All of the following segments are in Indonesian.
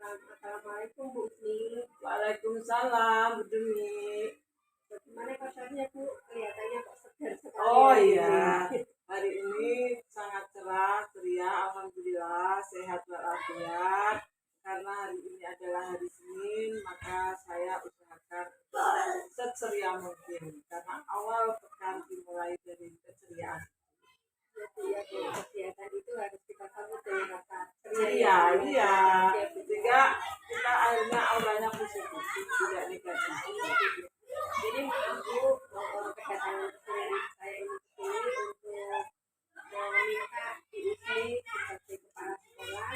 Assalamualaikum Bu Usni. Waalaikumsalam, Bu Demi. Bagaimana kabarnya Bu? Kelihatannya kok segar sekali. Oh iya, hari ini sangat cerah, ceria, alhamdulillah, sehat walafiat. Karena hari ini adalah hari Senin, maka saya usahakan seceria mungkin. Karena awal pekan dimulai dari keceriaan. Ya, kegiatan itu harus kita sambut dengan rasa Ceria, iya. Sehingga kita akhirnya auranya positif, tidak negatif. Jadi Bu, kedatangan sendiri saya ini untuk meminta Bu Usni sebagai kepala sekolah,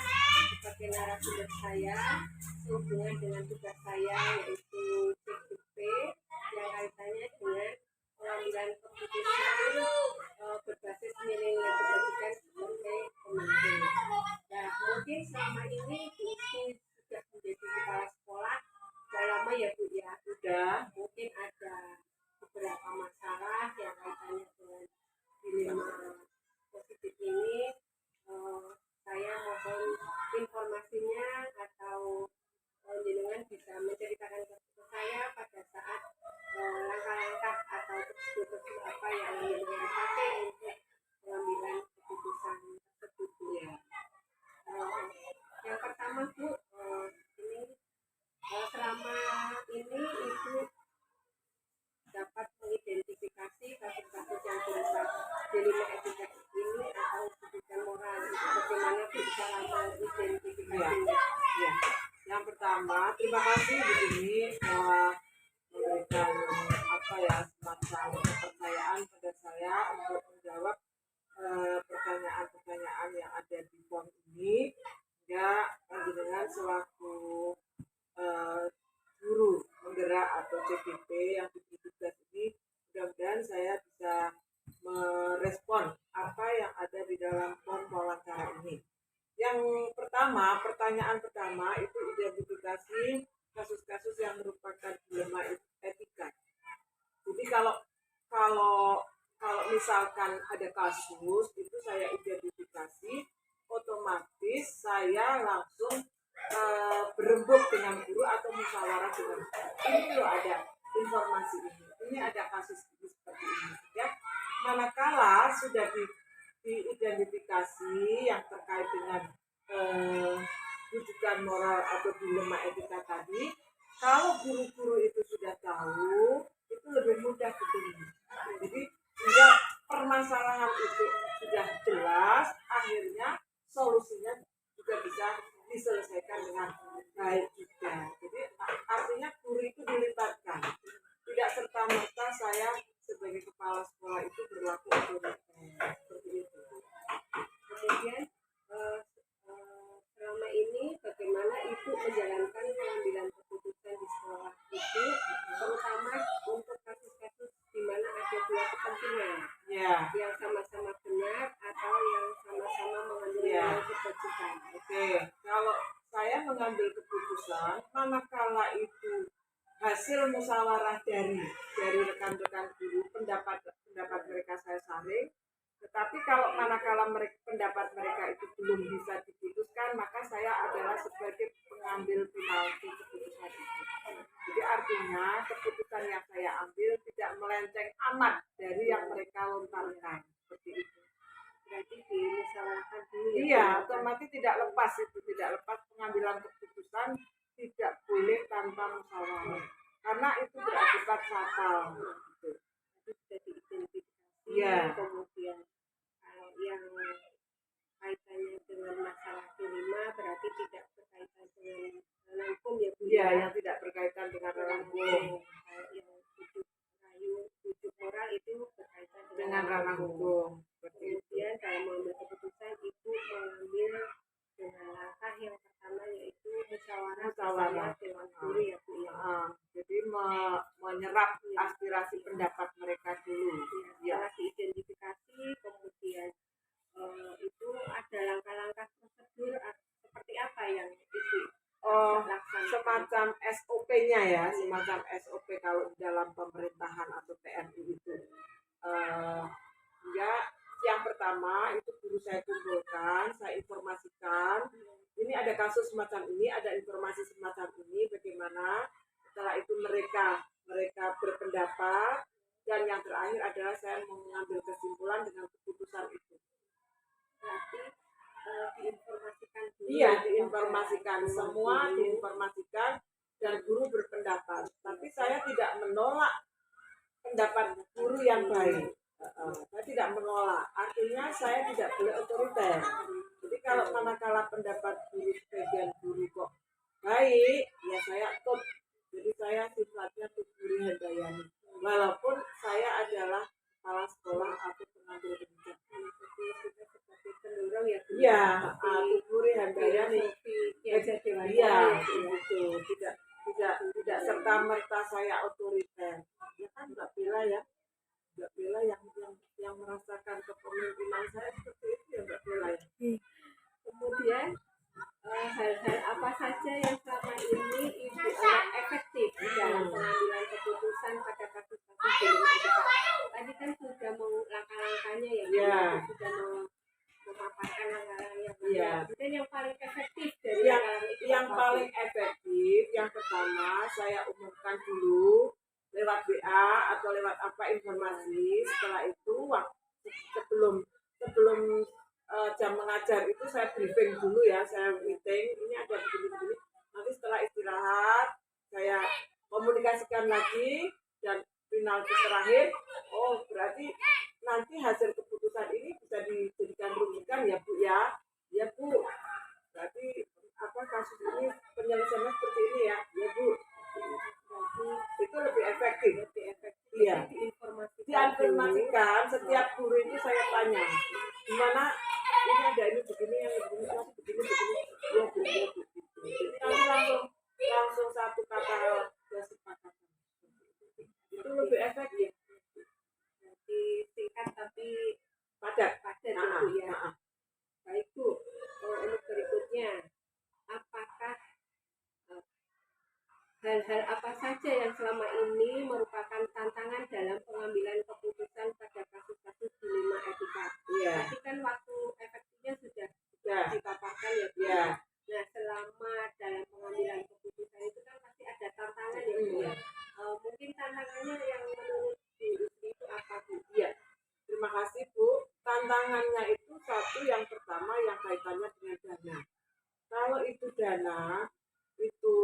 sebagai narasumber saya, sehubungan dengan tugas saya yaitu CQP yang kaitannya dengan pengambilan keputusan berbasis nilai-nilai kebajikan sebagai pemimpin. Nah, mungkin selama ini Bu Usni sudah menjadi kepala sekolah, sudah lama ya Bu ya. Sudah. Mungkin ada beberapa masalah yang kaitannya dengan dilema positif ini. Saya mohon informasinya atau jenengan bisa menceritakan ke saya pada saat langkah-langkah atau prosedur apa yang jenengan pakai untuk pengambilan keputusan tersebut ya. Yang pertama Bu, ini selama ini Ibu dapat mengidentifikasi kasus-kasus yang berupa dilema etika ini atau kebutuhan moral. Bagaimana bisa mengidentifikasinya? Ya. Yang pertama, terima kasih Bu Dini memberikan semacam kepercayaan pada saya untuk menjawab pertanyaan-pertanyaan yang ada di form ini. Ya, dengan selaku guru menggerak atau CPP yang diberi tugas ini, mudah-mudahan saya bisa merespon apa yang ada di dalam form wawancara ini. Yang pertama, pertanyaan pertama itu identifikasi kasus-kasus yang merupakan dilema etika. Jadi kalau misalkan ada kasus itu saya identifikasi, otomatis saya langsung berembuk dengan guru atau musyawarah dengan guru. Ini loh ada informasi ini ada kasus ini seperti ini. Ya, manakala sudah diidentifikasi yang terkait dengan rujukan moral atau dilema etika tadi, kalau guru-guru itu sudah tahu, itu lebih mudah gitu. Jadi sehingga permasalahan itu sudah jelas, akhirnya solusinya juga bisa diselesaikan dengan baik juga. Jadi artinya guru itu dilibatkan. Tidak serta-merta saya sebagai kepala sekolah itu berlaku seperti itu. Kemudian selama ini bagaimana Ibu menjalankan pengambilan keputusan di sekolah itu, terutama untuk kasus-kasus di mana ada dua kepentingan yang sama-sama benar atau yang sama-sama mengambil keputusan. Oke, kalau saya mengambil keputusan, manakala itu hasil musyawarah dari rekan-rekan guru, pendapat mereka saya saring. Tetapi kalau manakala pendapat mereka itu belum bisa diputuskan, maka saya adalah sebagai pengambil final keputusan itu. Jadi artinya keputusan yang saya ambil tidak melenceng amat dari yang mereka lontarkan, seperti itu. Berarti dimusyawarahkan dulu ya? Iya, otomatis tidak lepas pengambilan keputusan tidak boleh tanpa musyawarah, karena itu berakibat fatal. Itu sudah diidentifikasi. Iya. Kemudian kalau yang kaitannya dengan masalah dilema berarti tidak berkaitan dengan ranah hukum ya Bu? Iya, yang tidak berkaitan dengan ranah hukum. Yang rujuk moral itu berkaitan dengan ranah hukum. Kemudian dalam mengambil keputusan Ibu mengambil dengan langkah yang pertama yaitu musyawarah dengan guru ya Bu ya. Jadi menyerap aspirasi pendapat mereka dulu. Setelah diidentifikasi, kemudian itu ada langkah-langkah prosedur seperti apa yang Ibu laksanakan? Semacam SOP-nya ya, semacam SOP kalau dalam pemerintahan atau TNI itu. Ya, yang pertama itu guru saya kumpulkan, saya informasikan ini ada kasus semacam ini, ada informasi semacam ini, bagaimana. Setelah itu mereka berpendapat, dan yang terakhir adalah saya mengambil kesimpulan dengan keputusan itu. Berarti diinformasikan dulu. Iya, diinformasikan, semua diinformasikan, dan guru berpendapat. Tapi saya tidak menolak pendapat guru yang baik. Saya tidak menolak, artinya saya tidak boleh otoriter. Jadi kalau manakala pendapat guru sebagian guru kok baik, ya saya top. Jadi saya sifatnya Tuturi Handayani. Walaupun saya adalah kepala sekolah atau pengambil kebijakan. Seperti pendorong ya. Iya, Tuturi Handayani. Iya, itu tidak serta merta saya otoriter. Ya kan Mbak Bella ya. Mbak Bella yang merasakan kepemimpinan saya seperti itu ya Mbak Bella ya. Kemudian hal-hal apa saja yang selama ini Ibu anggap efektif dalam pengambilan keputusan pada kasus-kasus di rumah itu Pak? Tadi kan sudah mau langkah-langkahnya ya, Ibu sudah mau memaparkan langkah-langkahnya. Kemudian yang paling efektif dari langkah-langkah itu yang paling efektif, yang pertama saya umumkan dulu lewat WA atau lewat apa informasi. Setelah itu sebelum jam mengajar itu saya briefing dulu ya, saya meeting, ini ada begini-begini. Nanti setelah istirahat saya komunikasikan lagi, dan final terakhir, oh berarti nanti hasil keputusan ini bisa dijadikan rujukan ya Bu ya. Ya Bu, berarti apa kasus ini penyelesaiannya seperti ini ya Bu. Itu lebih efektif. Iya. Diinformasikan, setiap guru itu saya tanya, gimana ini ada ini begini, yang begini, ya Bu. Jadi nanti langsung satu kata kesepakatan. Itu lebih efektif. Jadi singkat tapi padat Bu ya. Baik Bu, untuk berikutnya, apakah hal-hal apa saja yang selama ini merupakan tantangan dalam pengambilan keputusan pada kasus-kasus dilema etika? Tadi kan waktu efektifnya sudah dipaparkan ya Bu. Nah, selama dalam pengambilan keputusan itu kan pasti ada tantangan ya Bu ya. Mungkin tantangannya yang menurut Bu Rusli itu apa Bu? Iya, terima kasih Bu. Tantangannya itu satu, yang pertama yang kaitannya dengan dana. Kalau itu dana, itu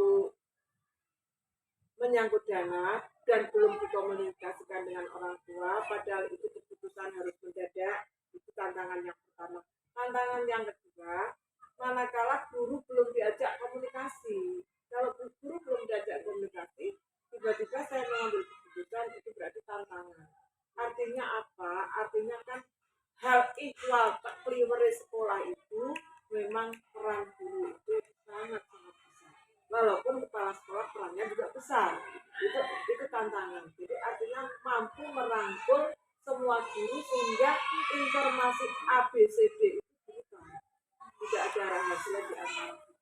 menyangkut dana dan belum dikomunikasikan dengan orang tua, padahal itu keputusan harus mendadak, itu tantangan yang pertama. Tantangan yang kedua, manakala guru belum diajak komunikasi. Kalau guru belum diajak komunikasi, tiba-tiba saya mengambil keputusan, itu berarti tantangan. Artinya apa? Artinya kan hal ikhwal keliwere sekolah itu memang peran guru itu sangat besar. Walaupun kepala sekolah perannya juga besar, itu tantangan. Jadi artinya mampu merangkul semua guru sehingga informasi ABCD itu bukan, tidak ada rahasia di antara kita,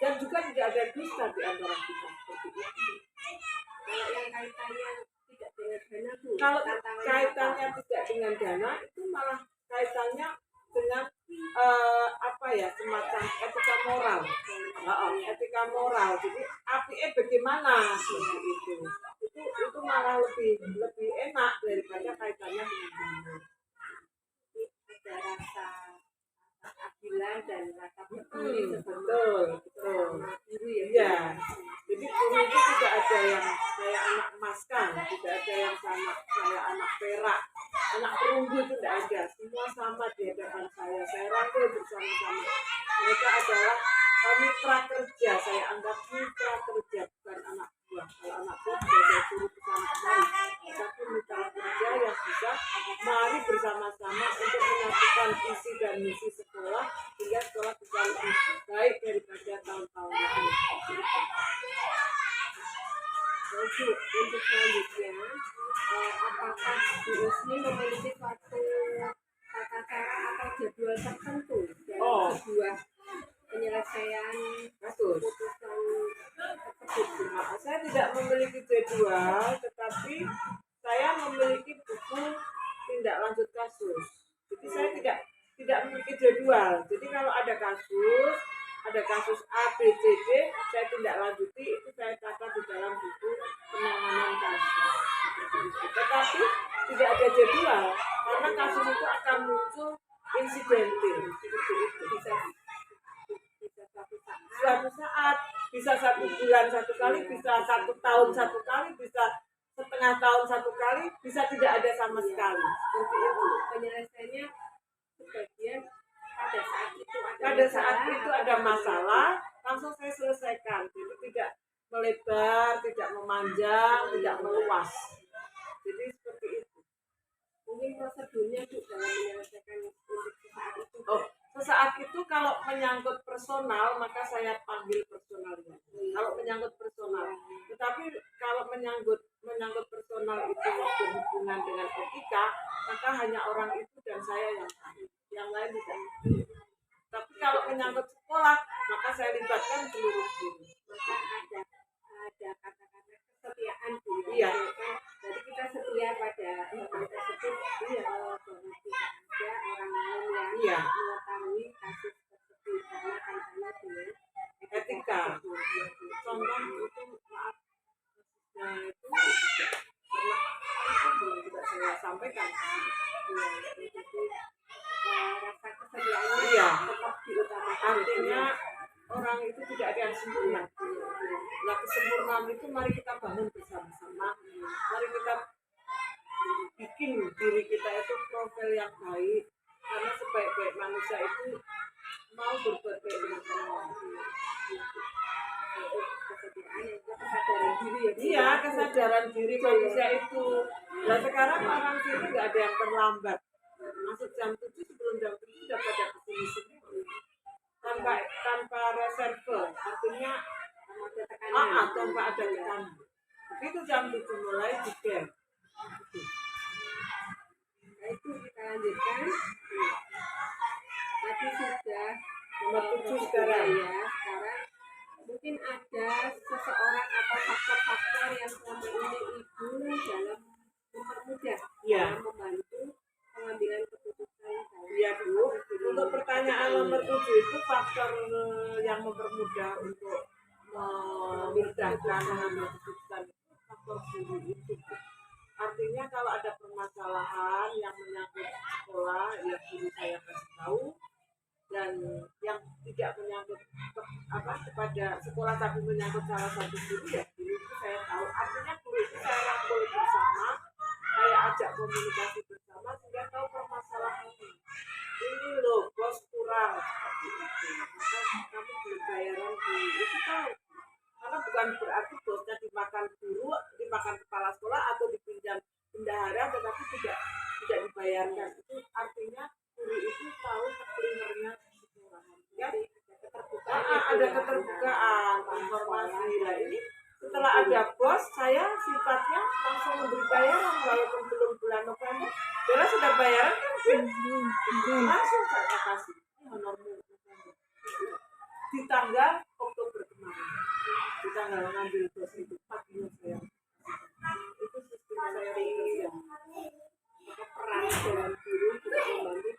dan juga tidak ada dusta di antara kita. Seperti itu. Kalau yang kaitannya tidak dengan dana Bu, kalau kaitannya tidak dengan dana, itu malah kaitannya dengan apa ya, semacam etika moral. Etika moral. Jadi APE bagaimana seperti itu malah lebih enak daripada kaitannya dengan dana. Ada rasa keadilan dan rasa peduli. Betul. Guru ya. Iya. Jadi guru itu tidak ada yang kayak anak emas kan, tidak ada yang sama kayak anak perak, anak perunggu, itu tidak ada. Semua sama di hadapan saya. Saya rangkul bersama-sama. Mereka adalah mitra kerja. Saya anggap mitra kerja, bukan anak buah. Kalau anak buah sudah suruh ke sana kemari, tapi mitra kerja yang bisa mari bersama-sama untuk menyatukan visi dan misi sekolah sehingga sekolah bisa lebih baik daripada tahun-tahun lalu. Baik, untuk selanjutnya, apakah Bu Rusli memiliki suatu tata cara atau jadwal tertentu dalam sebuah penyelesaian kasus keputusan tersebut? Saya tidak memiliki jadwal, tetapi saya memiliki buku tindak lanjut kasus. Jadi saya tidak memiliki jadwal. Jadi kalau ada kasus, bulan satu kali, bisa 1 tahun 1 kali, bisa setengah tahun 1 kali, bisa tidak ada sama sekali. Seperti itu. Penyelesaiannya sebagian pada saat itu ada masalah, langsung saya selesaikan. Jadi tidak melebar, tidak memanjang, tidak meluas. Jadi seperti itu. Mungkin prosedurnya Bu dalam menyelesaikan untuk sesaat itu. Oh, sesaat itu kalau menyangkut personal, maka saya panggil personalnya. Kalau menyangkut personal, tetapi kalau menyangkut personal itu berhubungan dengan etika, maka hanya orang itu dan saya yang lain tidak. Tapi kalau menyangkut sekolah, maka saya libatkan seluruh guru. Maka ada kata-kata kesetiaan Bu. Iya. Jadi kita setia pada teman tersebut. Iya. Bahwa tidak ada orang lain yang mengetahui kasus tersebut karena kaitannya dengan etika. Contoh itu maaf, nah itu tidak saya sampaikan. Jadi rasa kesetiaannya Iya. tetap diutamakan. Artinya orang itu tidak ada yang sempurna. Nah, kesempurnaan itu mari kita bangun bersama-sama. Mari kita bikin diri kita itu profil yang baik. Karena sebaik-baik manusia itu mau berbuat baik dengan orang. Kesadaran diri ya. Iya, kesadaran diri manusia itu. Nah sekarang orang sini nggak ada yang terlambat. Masuk jam 7, sebelum jam 7 sudah pada kesini semua. Tanpa reserve, artinya tanpa ada tekanan. Begitu jam 7 mulai jeder. Nah itu kita lanjutkan. Tadi sudah Nomor 7 sekarang. Ya, sekarang mungkin ada seseorang atau faktor-faktor yang selama ini Ibu dalam mempermudah, dalam membantu pengambilan keputusan. Iya Bu, untuk pertanyaan nomor 7 itu faktor yang mempermudah untuk memudahkan mengambil keputusan itu faktor guru itu. Artinya kalau ada permasalahan yang menyangkut sekolah, ya guru saya kasih tahu. Dan yang tidak menyangkut kepada sekolah tapi menyangkut salah satu guru, ya guru itu saya tahu. Artinya guru itu saya rangkul bersama, saya ajak komunikasi bersama sehingga tahu permasalahan ini loh bos kurang seperti itu. Maka kamu belum bayaran guru itu tahu. Karena bukan berarti bosnya dimakan guru, dimakan kepala sekolah atau dipinjam bendahara, tetapi tidak dibayarkan. Itu artinya guru itu tahu cleanernya keseluruhan. Ya, ada keterbukaan informasi. Nah ini setelah ada bos, saya sifatnya langsung memberi bayaran walaupun belum bulan November. Bella sudah bayaran kan? Langsung saya kasih. Ini honormu di tanggal Oktober kemarin. Di tanggal ngambil bos itu paginya saya. Itu sistem saya bekerja. Peran dewan guru juga membantu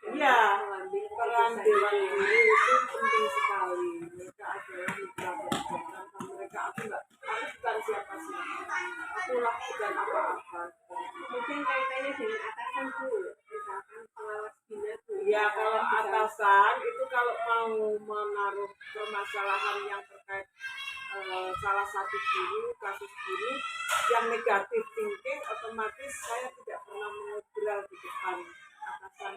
mengambil peran dewan guru itu penting sekali. Mereka adalah mitra kerja. Mereka aku bukan siapa-siapa. Aku lakukan apa-apa. Mungkin kaitannya dengan atasan Bu, misalkan pengawas bina Bu. Ya kalau atasan itu kalau mau menaruh permasalahan yang terkait salah satu guru, kasus guru yang negatif thinking, otomatis saya tidak pernah mengobrol di depan atasan.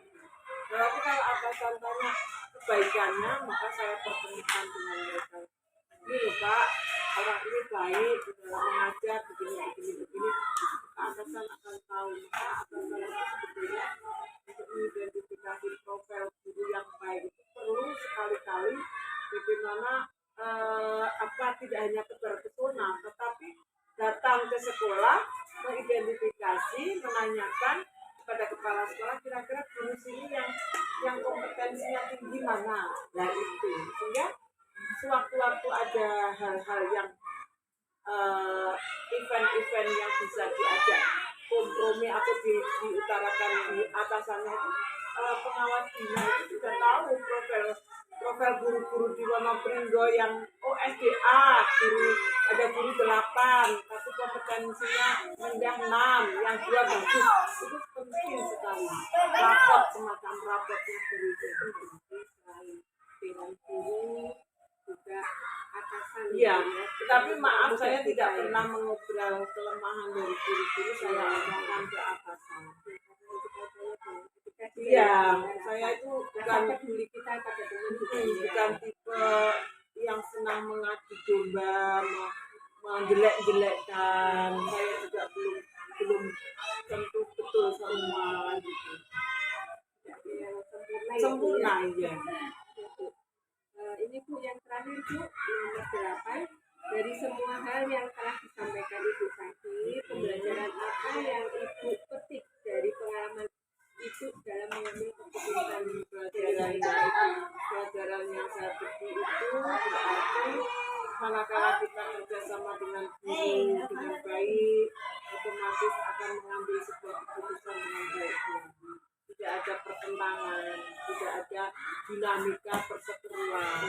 Tetapi kalau atasan tanya kebaikannya, maka saya pertemukan dengan mereka. Ini loh Pak, orang ini baik di dalam mengajar begini. Atasan akan tahu, maka atasan itu sebetulnya untuk mengidentifikasi profil guru yang baik itu perlu sekali-kali bagaimana tidak hanya tebar pesona, tetapi datang ke sekolah, mengidentifikasi, menanyakan kepada kepala sekolah kira-kira guru sini yang kompetensinya tinggi mana. Nah itu, sehingga sewaktu-waktu ada hal-hal yang event-event yang bisa diajak kompromi atau diutarakan di atasannya itu, pengawas bina itu sudah tahu profil guru-guru di Wonopringgo yang SDA, ada guru 8, tapi kompetensinya rendah 6, yang 2 bagus. Itu penting sekali. Semacam rapotnya guru itu penting sekali. Dengan guru juga atasan. Iya, tetapi tidak saya. pernah mengobrol kelemahan dari guru-guru, saya omongkan ke atasan. Iya, saya itu bukan peduli kita pada teman juga ya. bukan tipe yang senang mengadu domba, menjelek-jelekkan. Saya juga belum tentu betul semua gitu. Jadi yang sempurna, Sempurna ya. ya. Ini Bu yang terakhir Bu, nomor 8. Dari semua hal yang telah disampaikan Ibu tadi, pembelajaran apa yang Ibu petik dari pengalaman Ibu dalam mengambil keputusan? Pelajaran yang saya petik itu berarti manakala kita kerjasama dengan guru dengan baik, otomatis akan mengambil sebuah keputusan dengan baik. Tidak ada pertentangan, tidak ada dinamika perseteruan,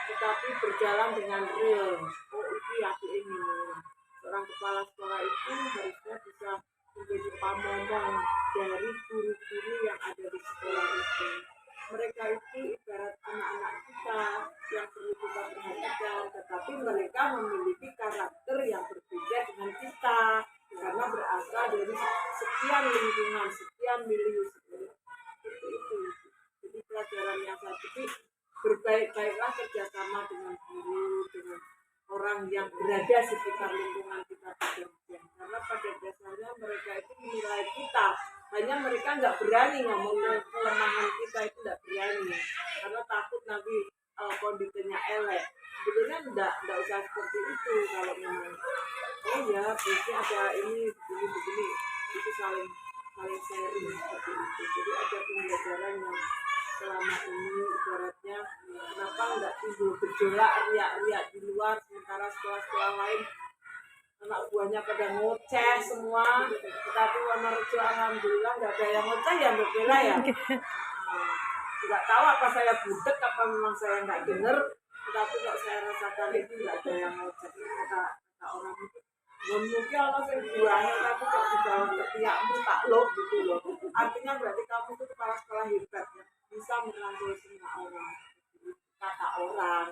tetapi berjalan dengan real. Oh, itu yang diingini. Seorang kepala sekolah itu harusnya bisa menjadi pamongong dari guru-guru yang ada di sekolah itu. Mereka itu ibarat anak-anak kita yang perlu kita perhatikan, tetapi mereka memiliki karakter yang berbeda dengan kita karena berasal dari sekian lingkungan, sekian milieu seperti itu. Jadi pelajaran yang saya petik, berbaik-baiklah kerjasama dengan guru, dengan orang yang berada sekitar lingkungan kita bekerja. Karena pada dasarnya mereka itu menilai kita, hanya mereka nggak berani ngomong kelemahan kita, itu nggak berani karena takut nanti kondisinya elek. Sebetulnya nggak usah seperti itu. Kalau memang oh ya biasanya ada ini begini itu saling sharing seperti itu. Jadi ada pembelajaran yang selama ini ibaratnya kenapa nggak timbul gejolak riak-riak di luar, sementara sekolah-sekolah lain anak buahnya pada ngoceh semua, tetapi Wonorejo alhamdulillah nggak ada yang ngoceh ya Mbak Bella ya. Nggak tahu apa saya budek apa memang saya nggak dengar, tetapi kok saya rasakan itu nggak ada yang ngoceh. Kata orang itu mungkin Allah saya buahnya, tapi kok di bawah ketiakmu tak lo gitu loh. Artinya berarti kamu tuh kepala sekolah hebat ya, bisa merangkul semua orang. Kata orang,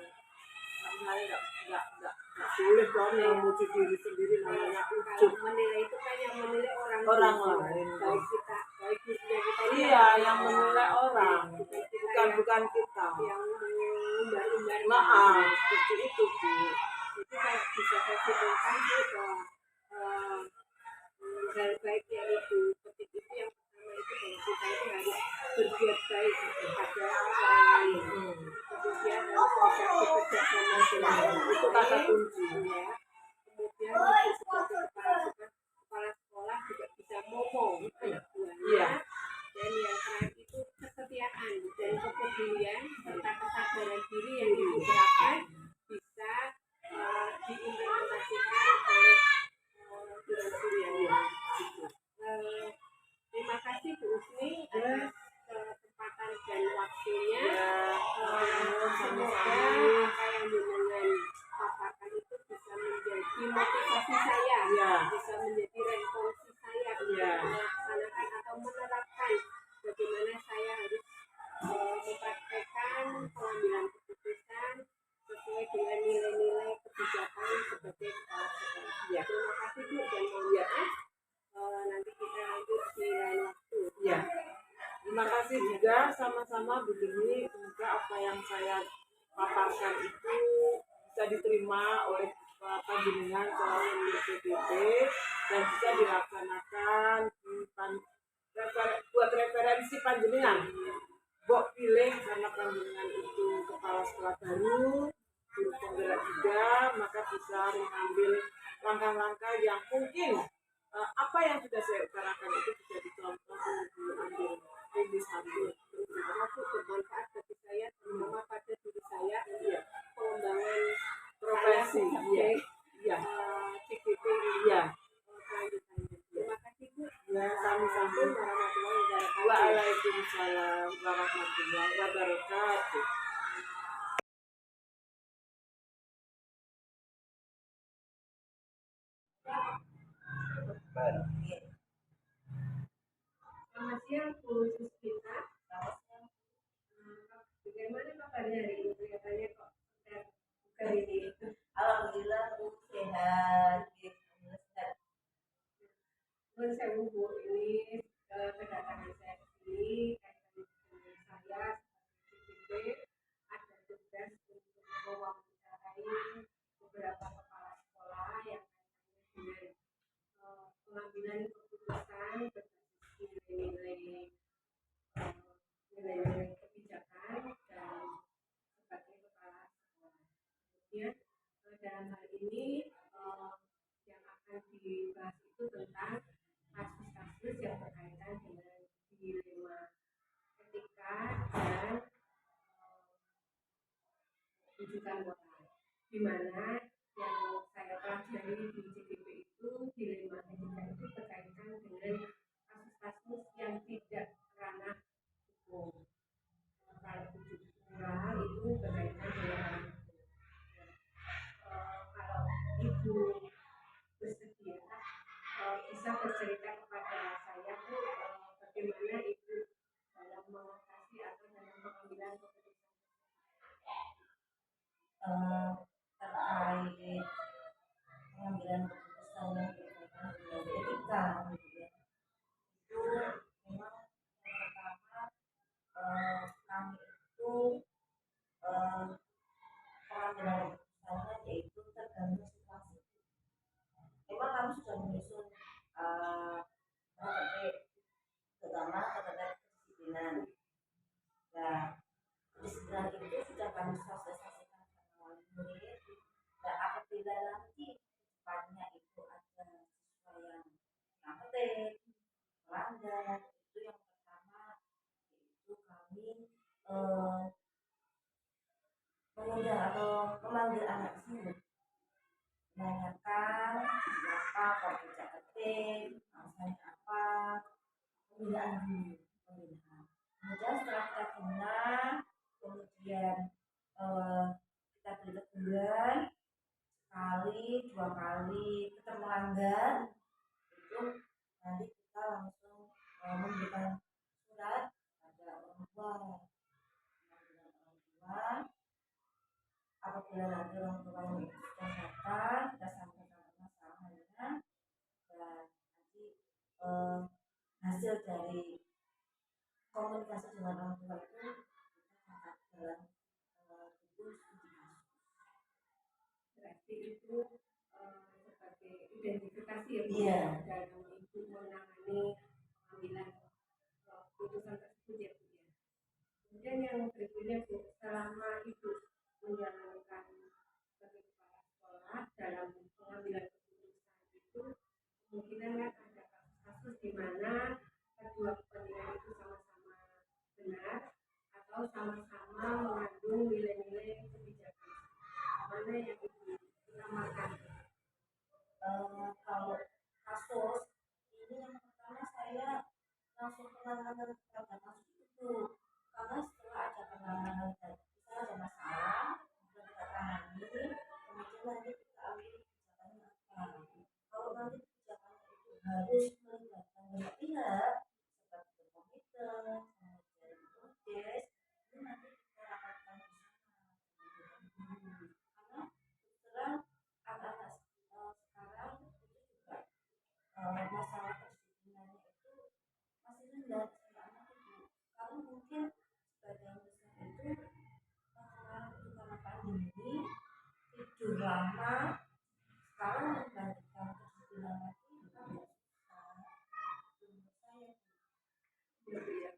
saya nggak boleh dong memuji diri sendiri, namanya ujub. Menilai itu kan yang menilai orang lain. Baik kita, baik kita. Iya, yang menilai orang, bukan kita. Yang mengumbar-umbar. Maaf, seperti itu Bu. Jadi kalau bisa saya simpulkan Bu, bahwa hal baik yang Ibu petik itu yang pertama itu bahwa kita itu harus berbuat baik kepada orang lain. Kemudian harus bisa bekerja sama dengan Itu kata kunci. ya. Kemudian Ibu sebagai kepala sekolah juga bisa ngomong anak buahnya. Iya. Dan yang terakhir itu kesetiaan dan kepedulian serta kesadaran diri yang Ibu terapkan bisa diimplementasikan oleh guru-guru yang lain. Terima kasih Bu Usni atas kesempatan dan waktunya. Semoga apa yang jenengan paparkan itu bisa menjadi motivasi saya, bisa menjadi referensi saya untuk melaksanakan atau menerapkan bagaimana saya harus mempraktekkan pengambilan keputusan sesuai dengan nilai-nilai kebijakan sebagai kepala sekolah. Terima kasih Bu dan mohon maaf. Nanti kita lanjut di lain waktu. Ya. Terima kasih juga sama-sama Bu Dini. Semoga apa yang saya paparkan itu bisa diterima oleh panjenengan calon PDP dan bisa dilaksanakan buat referensi panjenengan. Bok pilih karena panjenengan itu kepala sekolah baru, guru penggerak juga, maka bisa mengambil langkah-langkah yang mungkin apa yang sudah saya utarakan itu bisa dicontoh diambil diambil Termasuk bermanfaat bagi saya, terutama pada diri saya, pengembangan profesi. Iya. CGP Iya. selanjutnya. Terima kasih Bu. Ya, sami-sami. Warahmatullahi wabarakatuh. Waalaikumsalam warahmatullahi wabarakatuh. Selamat siang Bu Suspita. Bagaimana kabarnya hari ini? Kelihatannya kok bukan ini. Alhamdulillah Bu sehat. Nuwun sewu Bu, ini kedatangan saya ke sini kaitan dengan saya sebagai CPP ada tugas untuk mewawancarai beberapa kepala sekolah yang kaitannya dengan pengambilan keputusan berbasis nilai-nilai nilai-nilai kebijakan dan sebagai kepala sekolah. Kemudian dalam hal ini yang akan dibahas itu tentang kasus-kasus yang berkaitan dengan dilema etika dan rujukan moral, di mana yang saya pelajari di CPP itu dilema etika itu berkaitan dengan kasus-kasus yang tidak ranah hukum. Kalau rujuk moral itu berkaitan dengan ranah hukum. Kalau ibu bersedia bisa bercerita kepada saya tuh bagaimana ibu dalam mengatasi atau dalam pengambilan keputusan terkait pengambilan keputusan yang berkaitan dengan etika gitu ya. Itu memang yang pertama kami itu pengambilan keputusannya yaitu tergantung situasi. Memang kami sudah menyusun terkait terutama terkait kedisiplinan. Nah, kedisiplinan itu sudah kami sosialisasikan kepada wali murid. Nah, apabila nanti depannya itu ada siswa yang ngapet, melanggar, itu yang pertama yaitu kami mengundang atau memanggil anak tersebut, menanyakan kenapa kok tidak tertib, alasannya apa, pembinaan dulu, pembinaan. Kemudian setelah kita bina, kemudian kita beri teguran sekali, 2 kali tetap melanggar, itu nanti kita langsung memberikan surat pada orang tua. Apabila nanti orang tua yang sudah datang, kita sampaikan permasalahannya dan nanti hasil dari komunikasi dengan orang tua itu kita catat dalam buku studi kasus. berarti itu sebagai identifikasi ya Bu, Iya. dalam ibu menangani pengambilan keputusan tersebut ya Bu ya. Kemudian yang berikutnya Bu, selama ibu menjalankan sebagai kepala sekolah dalam pengambilan keputusan itu kemungkinan kan ada kasus-kasus di mana kedua kepentingan itu sama-sama benar atau sama-sama mengandung nilai-nilai kebijakan. Mana yang ibu utamakan? Kalau kasus ini yang pertama saya langsung penanganan pada kasus itu karena setelah ada penanganan misalnya ada masalah kemudian kita tangani kemudian nanti kita ambil kebijakannya apa. Kalau nanti kebijakannya itu harus melibatkan banyak pihak seperti komite kemudian proses itu nanti kita rapatkan bersama karena setelah anak-anak sekarang itu juga masalah kedisiplinannya itu masih rendah anak-anak itu karena mungkin sebagian besar itu kemarin itu karena pandemi tidur lama sekarang membandingkan kedisiplinan lagi itu kan nggak susah menurut saya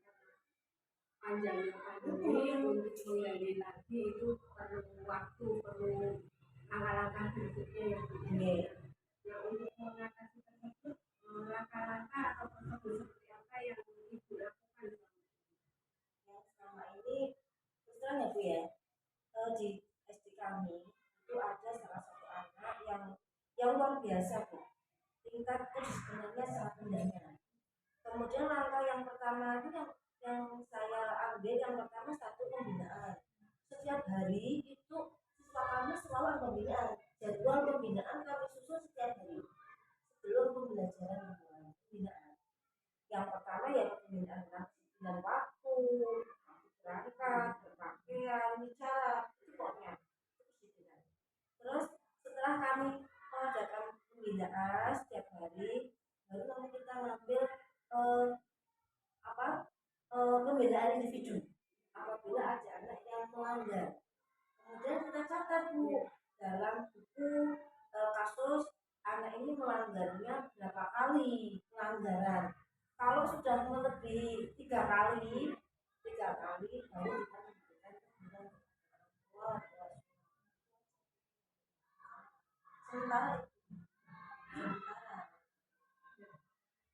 Panjangnya pandemi untuk menggali lagi itu perlu waktu, perlu langkah-langkah berikutnya yang ini Nah, untuk mengatasi tersebut, langkah-langkah atau prosedur seperti apa yang ibu lakukan yang selama ini terus terang ya Bu ya di SD kami itu ada salah satu anak yang luar biasa Bu, tingkat kedisiplinannya sangat rendahnya. Kemudian langkah yang pertama itu yang saya ambil yang pertama satu pembinaan. Setiap hari itu siswa kami selalu ada pembinaan. Jadwal pembinaan kami susun setiap hari sebelum pembelajaran dimulai. Pembinaan. Yang pertama ya pembinaan tentang waktu, berangkat, berpakaian, bicara, itu pokoknya kedisiplinan. Terus setelah kami mengadakan pembinaan setiap hari, baru nanti kita pembelaan individu apabila ada anak yang melanggar. Kemudian kita catat Bu dalam buku kasus anak ini melanggarnya berapa kali pelanggaran. Kalau sudah melebihi 3 kali baru kita memberikan teguran kepada orang tua. Sementara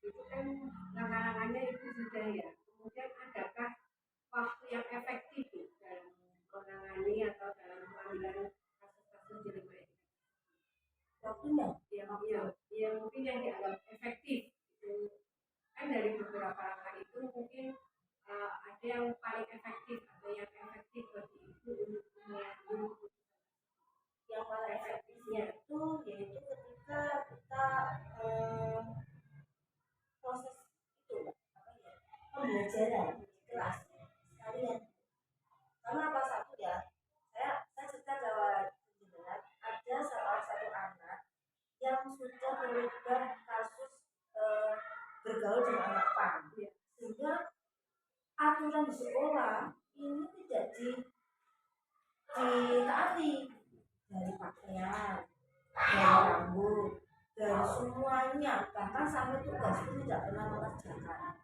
Itu kan langkah-langkahnya itu sudah ya. Kemudian adakah waktu yang efektif Bu, dalam menangani atau dalam pengambilan kasus-kasus jelema ini? waktunya Ya, mungkin yang dianggap efektif itu kan dari beberapa langkah itu mungkin ada yang paling efektif, ada yang efektif bagi ibu untuk mengambil yang paling efektifnya itu yaitu ketika kita proses itu apa ya pembelajaran di kelas sekalian. Karena apa satu ya, saya cerita lewat jenengan ada salah satu anak yang sudah terlibat kasus bergaul dengan anak PAN, sehingga aturan di sekolah ini tidak ditaati, dari pakaian, dari rambut, dari semuanya, bahkan sampai tugas pun tidak pernah mengerjakan.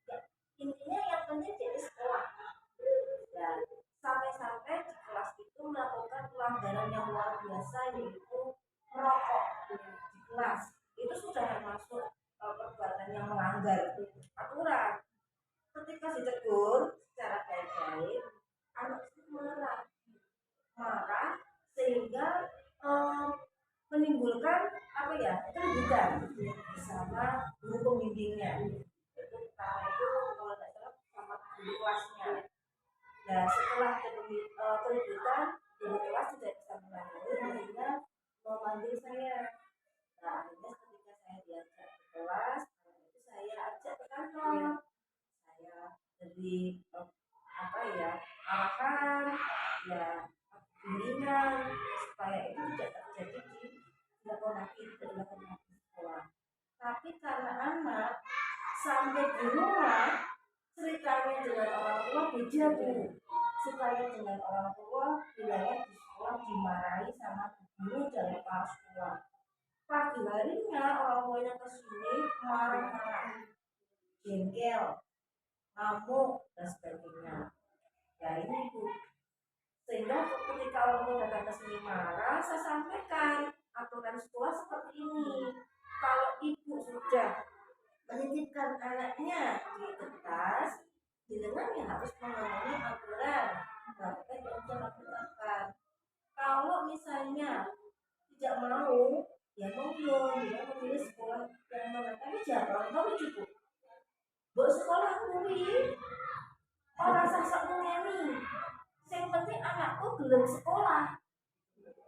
Ya, intinya yang penting di sekolah. Dan sampai-sampai di kelas itu melakukan pelanggaran yang luar biasa, yaitu merokok di kelas. Itu sudah termasuk perbuatan yang melanggar aturan. Ketika ditegur secara baik-baik, anak itu marah sehingga menimbulkan apa ya keributan bersama guru pembimbingnya. Itu pertama itu kalau tidak salah sama guru kelasnya. Nah setelah keributan guru kelas tidak bisa menangani, akhirnya memanggil saya. Nah akhirnya ketika saya diajak ke kelas, itu saya ajak ke kantor, saya beri apa ya arahan ya bimbingan supaya itu tidak terjadi dilakukan di sekolah. Tapi karena anak sampai di rumah ceritanya dengan orang tua beda Bu. Supaya dengan orang tua bilangnya di sekolah dimarahi sama guru dan kepala sekolah. Pagi harinya orang tuanya kesini marah-marah, jengkel, ngamuk dan sebagainya. Ya ini Bu. Sehingga ketika orang tua datang ke sini marah, saya sampaikan aturan sekolah seperti ini. Kalau ibu sudah menitipkan anaknya di kertas, jenengan yang harus memenuhi aturan. Bahkan yang sudah lakukan. Kalau misalnya tidak mau, ya monggo dia memilih sekolah yang mana. Tapi jangan tahu cukup. Buat sekolah kuwi orang sasak ngene. Yang penting anakku belum sekolah.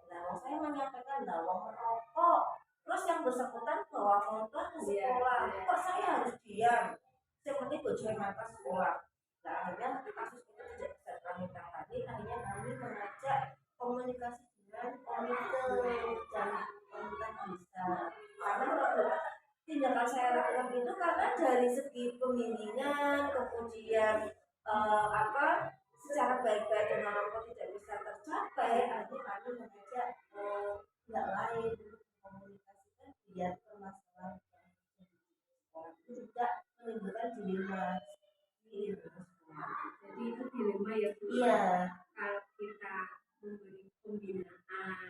Nah, saya menyampaikan bahwa merokok, terus yang bersangkutan bawa motor ke sekolah. Kok saya harus diam? Yang penting bocor mata sekolah. Nah, akhirnya kasus itu tidak bisa kami tangani. Akhirnya kami mengajak komunikasi dengan komite dan pemerintah desa. Karena tindakan saya lakukan itu karena dari segi pembimbingan, kemudian secara baik-baik dan orang tua tidak bisa tercapai, akhirnya kami mengajak pihak lain untuk komunikasikan biar permasalahan sekolah itu tidak menimbulkan dilema di sekolah. Jadi itu dilema ya Bu. Iya. Kalau kita memberi pembinaan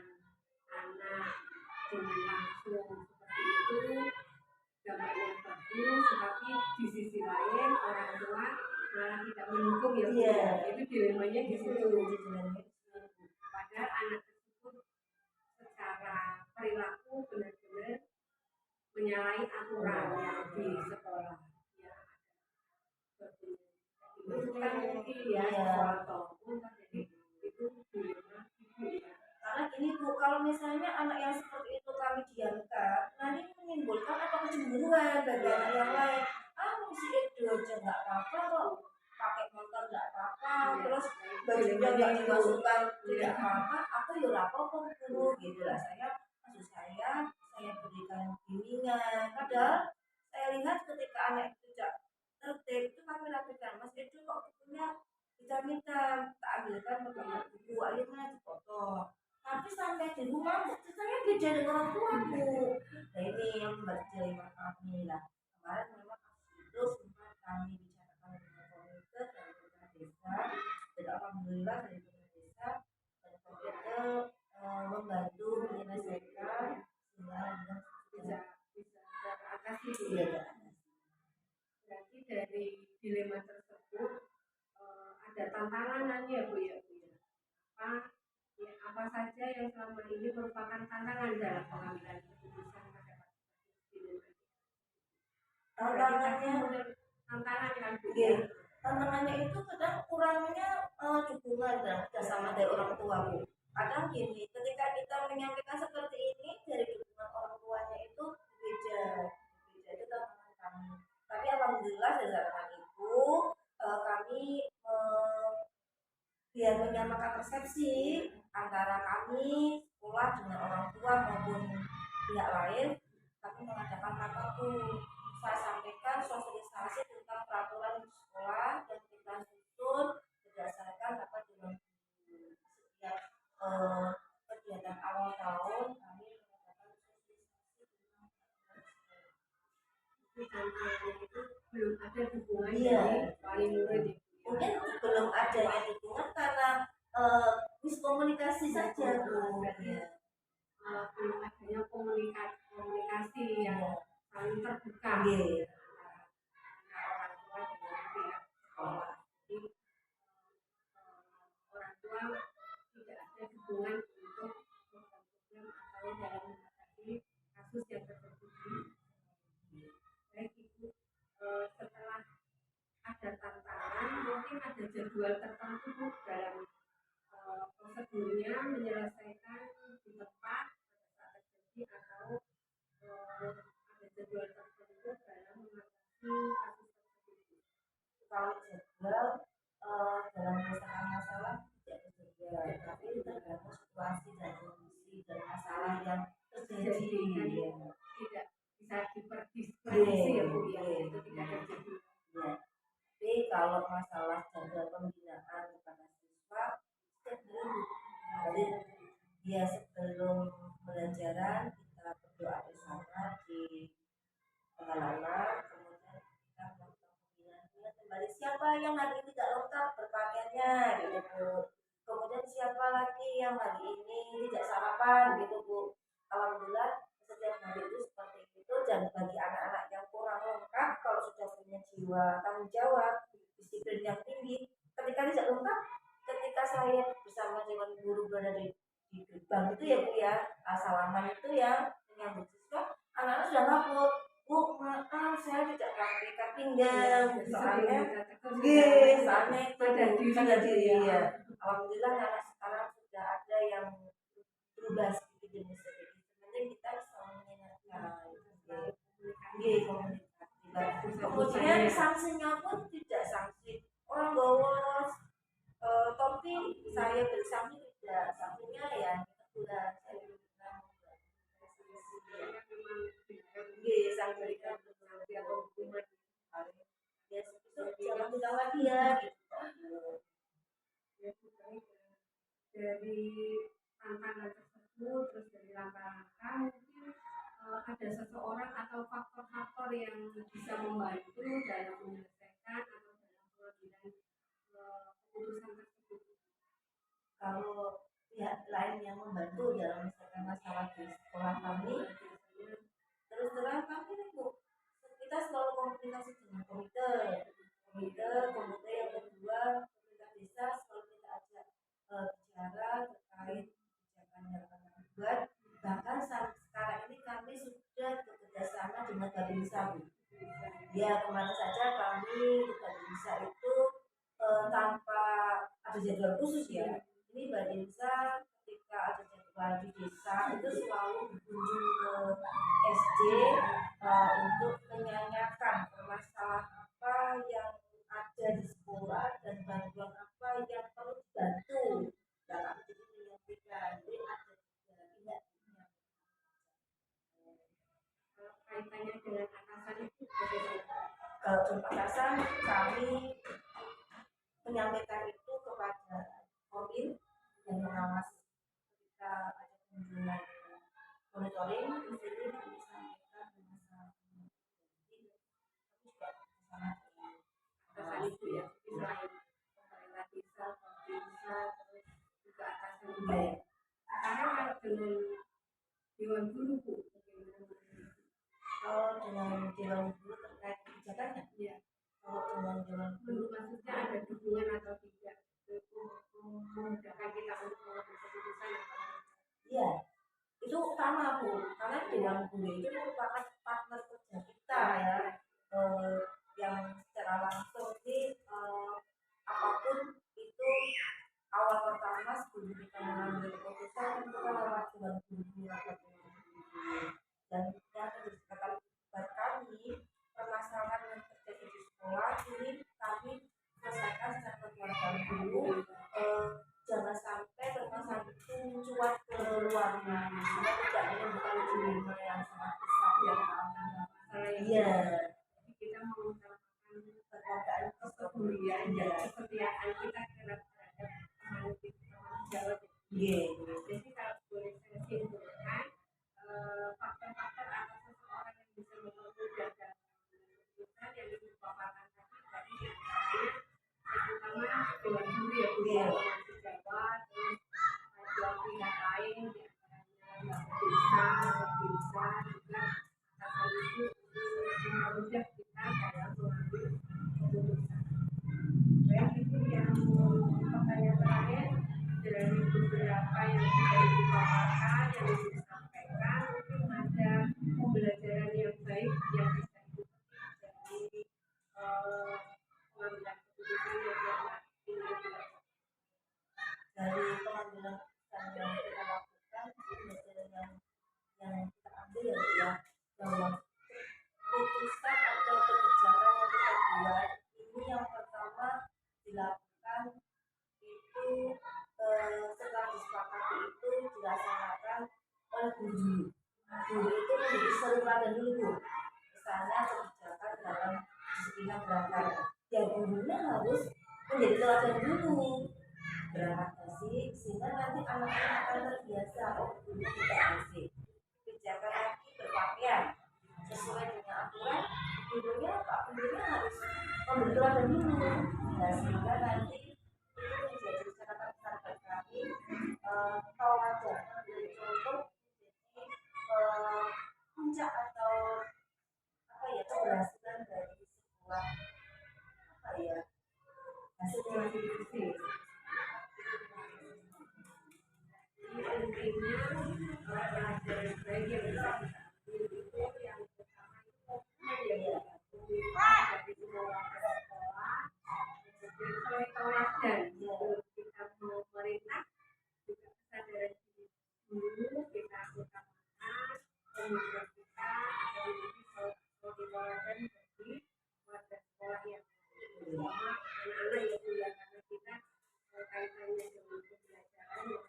anak dengan langsung seperti itu dampaknya bagus, tetapi di sisi lain orang tua malah tidak mendukung ya Bu. Itu dilemanya di situ. Padahal anak tersebut secara perilaku benar-benar menyalahi aturan yang di sekolah. Ya, itu kan mungkin ya soal tombol kan jadi itu dilema ibu ya. Karena gini Bu, kalau misalnya anak yang seperti itu kami diamkan, nanti menimbulkan apa kecemburuan bagi anak yang lain. Si Edo aja nggak apa-apa kok, pakai motor nggak apa-apa, terus bajunya nggak dimasukkan tidak apa-apa, aku ya apa-apa guru gitu lah. Maksud saya berikan bimbingan. Padahal saya lihat ketika anak itu tidak tertib itu kami rapikan. Mas itu kok bukunya hitam-hitam, tak ambilkan beberapa buku, akhirnya dipotong. Tapi sampai di rumah ceritanya beda dengan orang tuaku. Nah ini yang membuat dilema kami lah. Kemarin memang itu sempat kami bicarakan dengan komite dari pemerintah desa, dan alhamdulillah dari pemerintah desa dan komite membantu menyelesaikan sehingga bisa bisa teratasi Bu iya ya. Berarti dari dilema tersebut ada tantangannya Bu ya Bu ya. Apa saja yang selama ini merupakan tantangan dalam pengambilan keputusan pada dilema? tantangannya Tantangan kan Bu ya. iya. Tantangannya itu kadang kurangnya dukungan dan kerjasama dari orang tua Bu. Kadang gini, ketika kita menyampaikan seperti ini dari dukungan orang tuanya itu beda, beda itu tantangan kami. Tapi alhamdulillah dari tantangan itu kami biar menyamakan persepsi antara kami sekolah dengan orang tua maupun pihak lain, kami mengadakan rapat. Saya sampaikan sosialisasi tentang peraturan di sekolah yang kita susun berdasarkan apa dengan setiap kegiatan awal tahun kami mengadakan sosialisasi tentang Tapi tantangannya itu belum ada dukungan iya. dari wali murid ya. Mungkin belum adanya dukungan karena miskomunikasi saja Bu. Ya. Belum adanya komunikasi yang saling terbuka Iya. antara orang tua dengan pihak sekolah. Jadi orang tua tidak ada dukungan untuk program atau dalam menghadapi kasus yang terjadi. Baik Ibu, setelah ada tantangan, mungkin ada jadwal tertentu Bu, dalam prosedurnya menyelesaikan di tempat pada saat terjadi atau ada jadwal tertentu dalam mengatasi kasus tersebut. Kalau jadwal dalam menyelesaikan masalah tidak berjadwal, tapi tergantung situasi dan kondisi dan masalah yang terjadi. Jadi tidak bisa diprediksi ya Bu ya, itu tidak terjadi. Ya. Tapi kalau masalah jadwal pembinaan kepada siswa setiap minggu, jadi dia sebelum pembelajaran kita berdoa bersama di pengalaman, kemudian kita melakukan pembinaan kembali siapa yang hari ini tidak lengkap berpakaiannya gitu Bu, kemudian siapa lagi yang hari ini tidak sarapan gitu Bu. Alhamdulillah setiap hari itu seperti itu, dan bagi anak-anak yang kurang lengkap kalau sudah punya jiwa tanggung jawab disiplin yang tinggi, ketika tidak lengkap, ketika saya bersama dengan guru berada di gerbang itu ya Bu ya, salaman itu ya menyambut siswa, anak-anak sudah ngaput, Bu maaf saya tidak praktek pinggang soalnya pada diri ya. Alhamdulillah anak sekarang sudah ada yang berubah sedikit demi sedikit. Penting kita bisa mengingatkan, komunikasi. Kemudian sanksinya pun tidak sanksi orang bawa topi saya beri sanksi, tidak, sanksinya ya teguran saya berikan saya berikan sanksi atau hukuman ya besok jangan ulang lagi ya gitu. Dari tantangan tersebut, terus dari langkah-langkah, mungkin ada seseorang atau faktor-faktor yang bisa membantu dalam menyelesaikan atau dalam pengambilan keputusan tersebut. Kalau pihak lain yang membantu dalam menyelesaikan masalah di sekolah kami, terus terang kami Bu, kita selalu komunikasi dengan komite yang kedua pemerintah desa selalu kita ajak bicara terkait kebijakan yang akan dibuat. Bahkan sekarang ini kami sudah bekerjasama dengan Babinsa Bu. Ya kemana saja kami di Babinsa itu tanpa ada jadwal khusus ya. Ini Babinsa ketika ada jadwal di desa itu selalu berkunjung ke SD untuk menanyakan permasalahan apa yang ada di sekolah dan bantuan apa yang perlu dibantu. Dalam jadi menyampaikan, jadi ada pihak Kaitannya dengan atasan itu bagaimana? Kalau di Pamekasan kami menyampaikan itu kepada kodim dan pengawas ketika ada kunjungan monitoring di sini kami sampaikan masalah ini kami juga bersama dengan Atasan itu ya, selain pemerintah desa, desa, terus juga atasan juga ya. Sekarang kalau dengan Dewan Guru Bu, bagaimana? kalau dengan Dewan Guru terkait kebijakannya, Iya. kalau dengan Dewan Guru Maksudnya ada dukungan atau tidak memudahkan kita untuk mengambil keputusan atau iya itu utama Bu, karena Dewan Guru itu merupakan partner kerja kita ya, yang secara langsung apapun itu awal pertama sebelum kita mengambil keputusan itu kan lewat Dewan Guru rapat Dewan Guru. Dan yang menjadi catatan buat kami, permasalahan yang terjadi di sekolah ini kami selesaikan secara kekeluargaan dulu, jangan sampai permasalahan itu mencuat ke luarnya sehingga tidak menimbulkan dilema yang sangat besar yang iya kita mengutamakan kekeluargaan kepedulian iya dan kesetiaan kita terhadap makhluk Jawa. iya Jadi kalau boleh saya simpulkan, faktor-faktor atau seseorang yang bisa mempermudah dalam keputusan yang dipaparkan tadi diantaranya terutama Dewan Guru ya Bu ya, masih Jawa, terus dua pihak lain diantaranya Mbak Desa juga atasan itu mempermudah kita dalam mengambil keputusan. Baik, itu yang pertanyaan terakhir dari beberapa yang sudah dipaparkan, yang disampaikan, mungkin ada pembelajaran yang baik yang bisa dipetik dari pengambilan keputusan yang dilakukan dari pengambilan keputusan yang kita lakukan pembelajaran yang kita ambil ya bahwa keputusan atau kebijakan yang kita buat ini yang pertama dilakukan itu setelah disepakati itu dilaksanakan oleh guru. Guru itu menjadi suratan dulu, misalnya kebijakan dalam disiplin berangkat. Ya gurunya harus menjadi teladan dulu berangkat basic sehingga nanti anak-anak akan terbiasa guru tidak basic. Kebijakan lagi berpakaian sesuai dengan aturan gurunya harus memberi teladan dulu. Nah sehingga nanti itu menjadi catatan besar bagi kami tauladan menjadi contoh menjadi puncak atau apa ya keberhasilan dari sebuah apa ya hasilnya institusi. intinya pelajaran baik yang bisa kita ambil itu yang pertama itu komitmen ya Bu ya, dari semua warga sekolah sebagai teladan kita mau merintah juga kesadaran diri dulu kita utamakan komitmen kita agar menjadi sebagai teladan bagi warga sekolah yang terutama anak-anak ya Bu ya, karena kita kaitannya dengan pembelajaran yang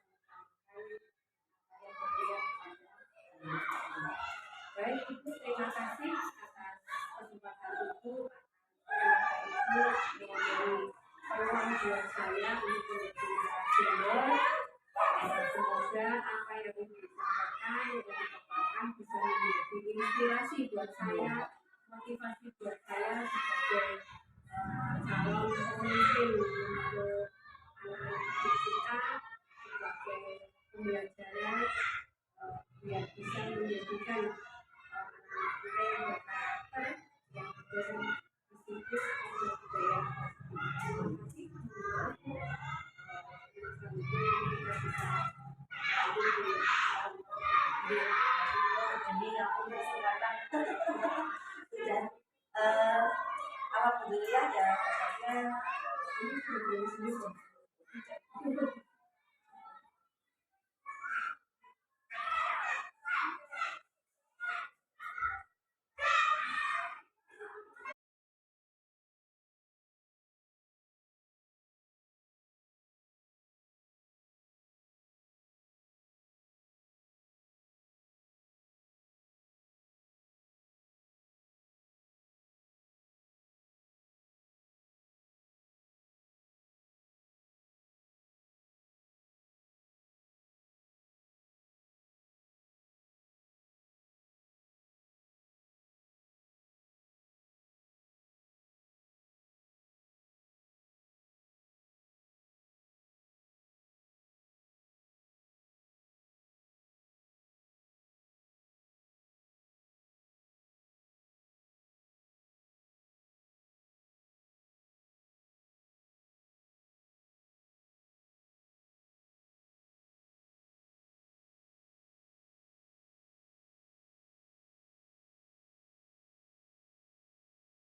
baik Ibu, terima kasih atas kesempatan Ibu atas menjadi peluang buat saya untuk menjadi narasumber. Semoga apa yang Ibu sampaikan yang dipaparkan bisa menjadi inspirasi buat saya, motivasi buat saya sebagai calon pemimpin untuk anak-anak kita sebagai pembelajaran biar bisa menjadikan anak-anak kita yang berkarakter, yang berpsikis dan budaya. Jadi aku berkesempatan sudah alhamdulillah ya pokoknya ini